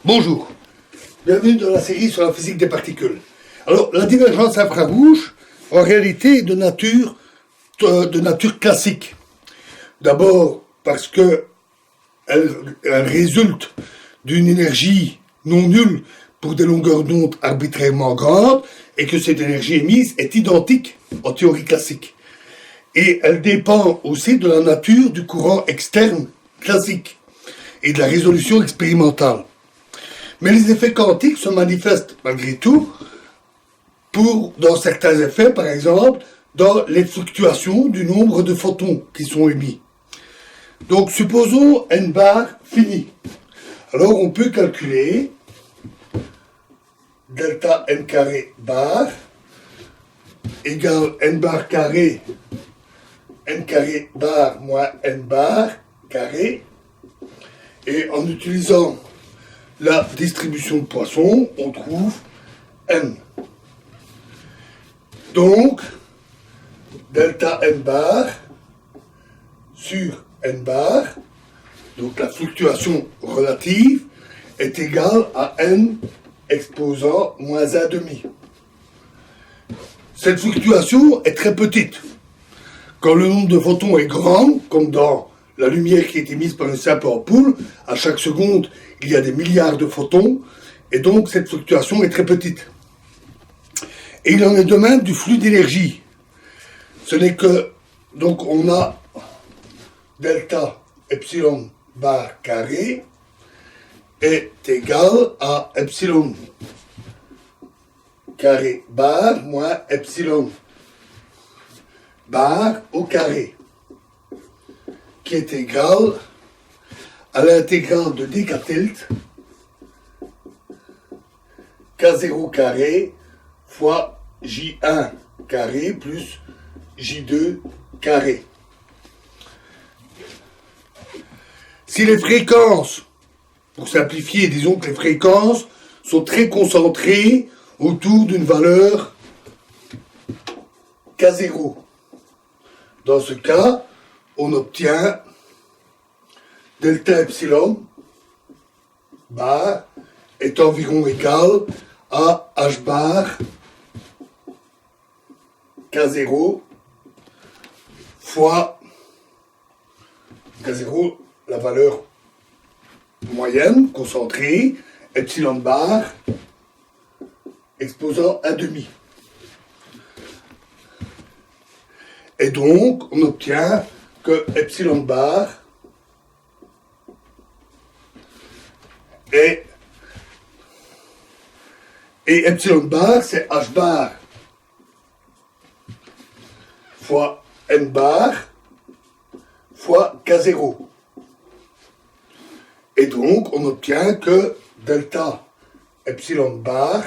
Bonjour, bienvenue dans la série sur la physique des particules. Alors, la divergence infrarouge, en réalité, est de nature classique. D'abord, parce que elle résulte d'une énergie non nulle pour des longueurs d'onde arbitrairement grandes, et que cette énergie émise est identique en théorie classique. Et elle dépend aussi de la nature du courant externe classique et de la résolution expérimentale. Mais les effets quantiques se manifestent malgré tout dans certains effets, par exemple, dans les fluctuations du nombre de photons qui sont émis. Donc, supposons n bar fini. Alors, on peut calculer delta n carré bar égale n carré bar moins n bar carré. Et en utilisant la distribution de Poisson, on trouve n. Donc, delta n bar sur n bar, donc la fluctuation relative, est égale à n exposant moins 1,5. Cette fluctuation est très petite. Quand le nombre de photons est grand, comme dans la lumière qui est émise par une simple ampoule, à chaque seconde, il y a des milliards de photons, et donc cette fluctuation est très petite. Et il en est de même du flux d'énergie. Ce n'est que, donc on a delta epsilon bar carré est égal à epsilon carré bar moins epsilon bar au carré, qui est égal à l'intégrale de dk tilde k0 carré fois j1 carré plus j2 carré. Si les fréquences, pour simplifier, disons que les fréquences sont très concentrées autour d'une valeur k0, dans ce cas, on obtient delta epsilon bar est environ égal à h bar k0 fois k0, la valeur moyenne concentrée, epsilon bar exposant 1,5. Et donc, on obtient que epsilon bar et epsilon bar, c'est h bar fois n bar fois k0. Et donc, on obtient que delta epsilon bar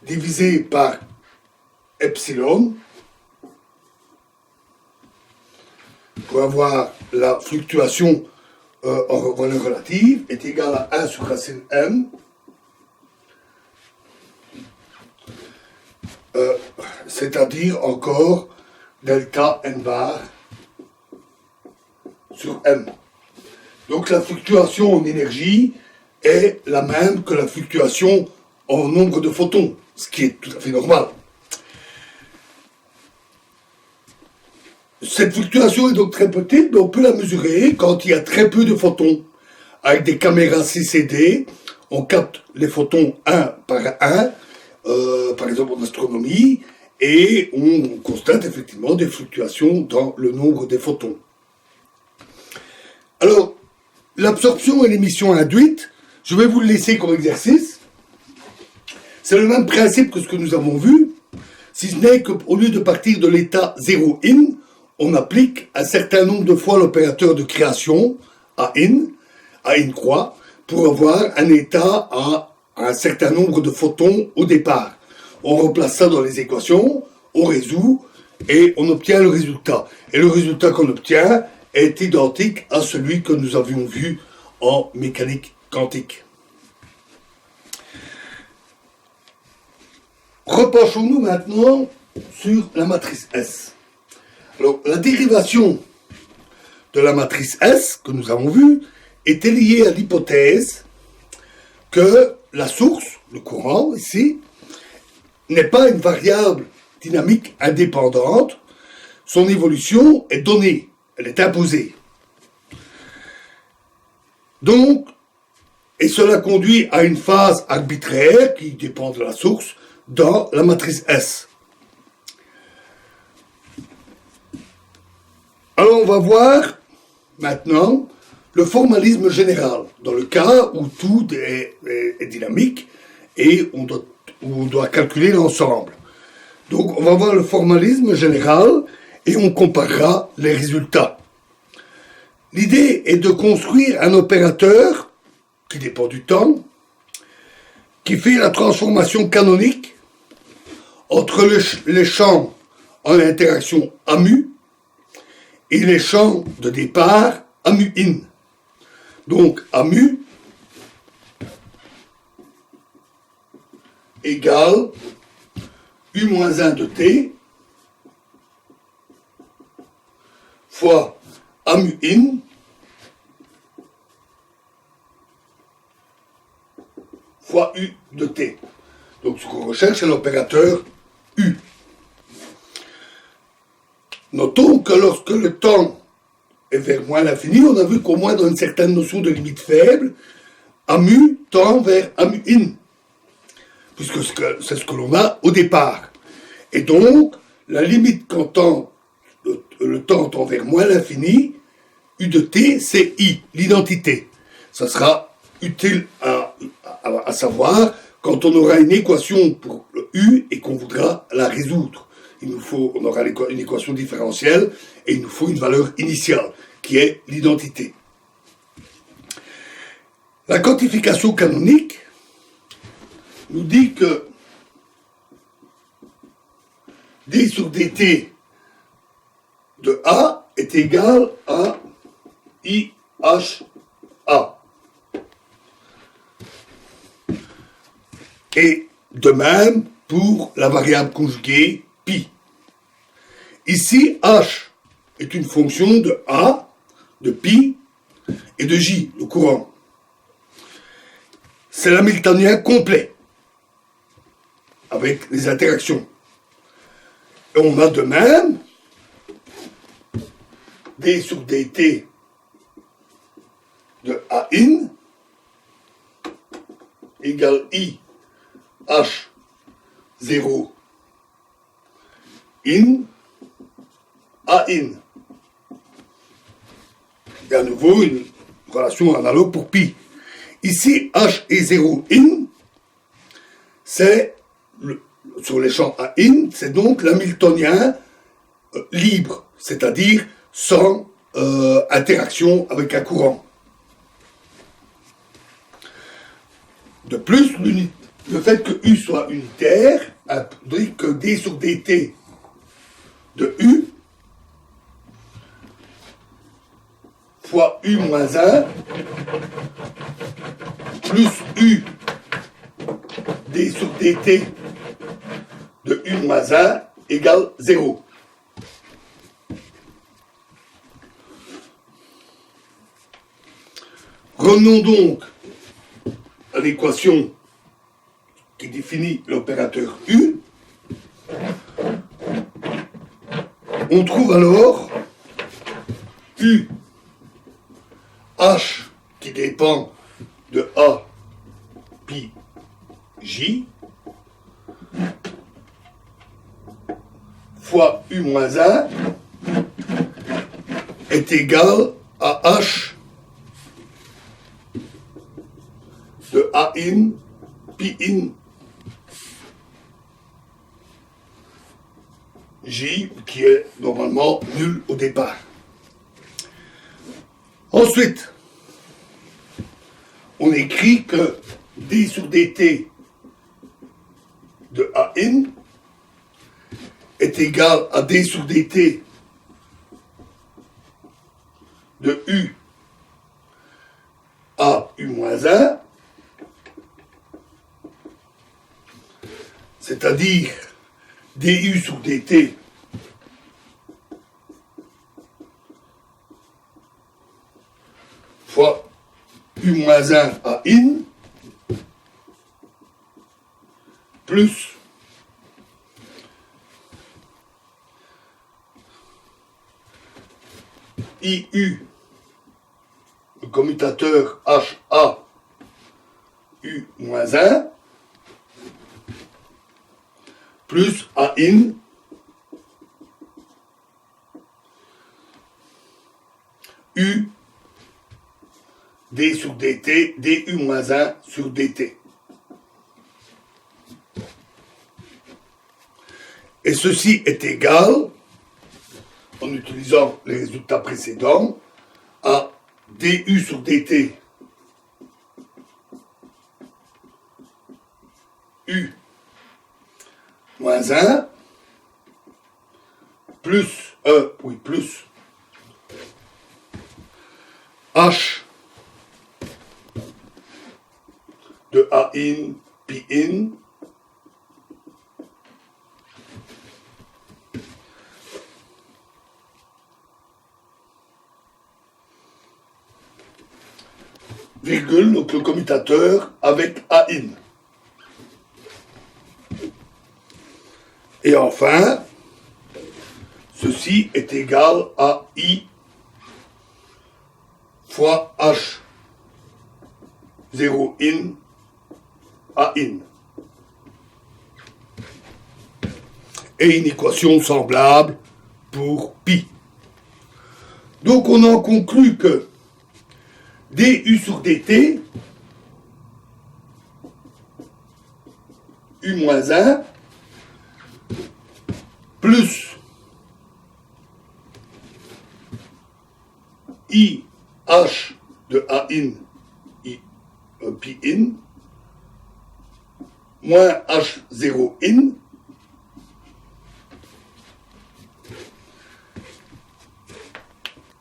divisé par epsilon, pour avoir la fluctuation en valeur relative, est égal à 1 sur racine m, c'est-à-dire encore delta n bar sur m. Donc la fluctuation en énergie est la même que la fluctuation en nombre de photons, ce qui est tout à fait normal. Cette fluctuation est donc très petite, mais on peut la mesurer quand il y a très peu de photons. Avec des caméras CCD, on capte les photons un par un, par exemple en astronomie, et on constate effectivement des fluctuations dans le nombre des photons. Alors, l'absorption et l'émission induite, je vais vous le laisser comme exercice. C'est le même principe que ce que nous avons vu, si ce n'est qu'au lieu de partir de l'état 0 in, on applique un certain nombre de fois l'opérateur de création à in croix, pour avoir un état à un certain nombre de photons au départ. On replace ça dans les équations, on résout, et on obtient le résultat. Et le résultat qu'on obtient est identique à celui que nous avions vu en mécanique quantique. Repenchons-nous maintenant sur la matrice S. Alors, la dérivation de la matrice S, que nous avons vue, était liée à l'hypothèse que la source, le courant ici, n'est pas une variable dynamique indépendante. Son évolution est donnée, elle est imposée. Donc, et cela conduit à une phase arbitraire qui dépend de la source dans la matrice S. Alors on va voir maintenant le formalisme général, dans le cas où tout est dynamique et où on doit calculer l'ensemble. Donc on va voir le formalisme général et on comparera les résultats. L'idée est de construire un opérateur qui dépend du temps, qui fait la transformation canonique entre les champs en interaction AMU et les champs de départ AMU-IN. Donc AMU égale U-1 de T fois AMU-IN fois U de T. Donc ce qu'on recherche, c'est l'opérateur U. Notons que lorsque le temps est vers moins l'infini, on a vu qu'au moins dans une certaine notion de limite faible, AMU tend vers AMU-IN, puisque c'est ce que l'on a au départ. Et donc, la limite quand le temps tend vers moins l'infini, U de T, c'est I, l'identité. Ça sera utile à savoir quand on aura une équation pour le U et qu'on voudra la résoudre. On aura une équation différentielle et il nous faut une valeur initiale qui est l'identité. La quantification canonique nous dit que d sur dt de A est égal à IHA. Et de même pour la variable conjuguée pi. Ici, h est une fonction de A, de pi et de j, le courant. C'est l'hamiltonien complet, avec les interactions. Et on a de même d sur dt de A-in égale I H0 in A-in. Il y a à nouveau une relation analogue pour pi. Ici, H et 0 in, c'est sur les champs A-in, c'est donc l'hamiltonien libre, c'est-à-dire sans interaction avec un courant. De plus, le fait que U soit unitaire implique que d sur dt de U fois U moins 1 plus U d sur dt de U moins 1 égale 0. Revenons donc à l'équation qui définit l'opérateur U. On trouve alors U H qui dépend de A pi J fois U moins 1 est égal à H de A in pi in J qui est normalement nul au départ. Ensuite, on écrit que d sur dt de A in est égal à d sur dt de U à U moins 1, c'est-à-dire du sur dt fois U moins 1 à in plus IU, le commutateur HA, U moins 1, plus AIN, U, D sur DT, DU moins 1 sur DT. Et ceci est égal, en utilisant les résultats précédents, à du sur dt u moins 1 plus h de a in pi in virgule, donc le commutateur avec AIN. Et enfin, ceci est égal à I fois H 0 in AIN. Et une équation semblable pour pi. Donc on en conclut que du sur dt, u moins 1, plus i h de a in, pi in, moins h0 in,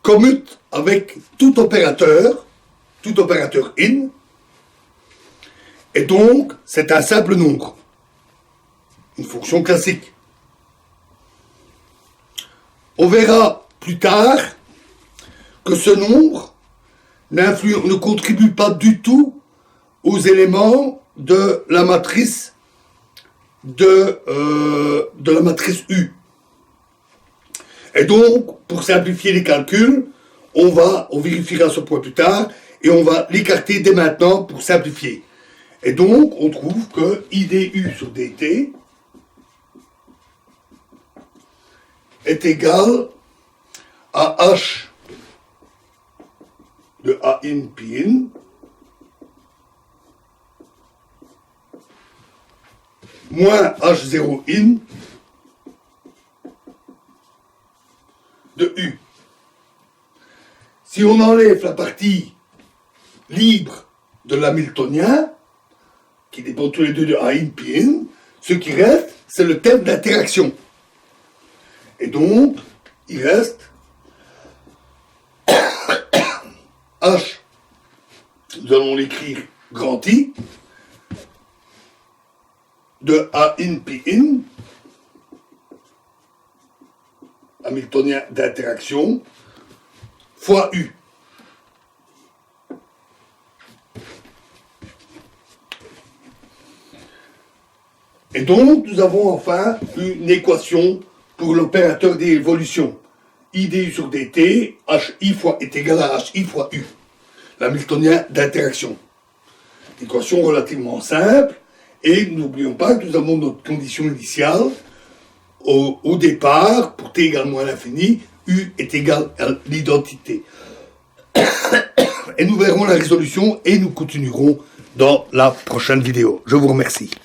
commute avec tout opérateur in, et donc c'est un simple nombre, une fonction classique. On verra plus tard que ce nombre ne contribue pas du tout aux éléments de la matrice de la matrice U. Et donc, pour simplifier les calculs, on vérifiera ce point plus tard, et on va l'écarter dès maintenant pour simplifier. Et donc, on trouve que IDU sur DT est égal à H de A in pi in moins H0 in de U. Si on enlève la partie libre de l'hamiltonien, qui dépend tous les deux de A in pi in, ce qui reste, c'est le terme d'interaction. Et donc, il reste H, nous allons l'écrire grand I, de A in pi in, hamiltonien d'interaction, fois U. Et donc, nous avons enfin une équation pour l'opérateur d'évolution. IDU sur DT, HI est égal à HI fois U, l'hamiltonien d'interaction. Équation relativement simple, et n'oublions pas que nous avons notre condition initiale. Au départ, pour t égale moins l'infini, U est égal à l'identité. Et nous verrons la résolution et nous continuerons dans la prochaine vidéo. Je vous remercie.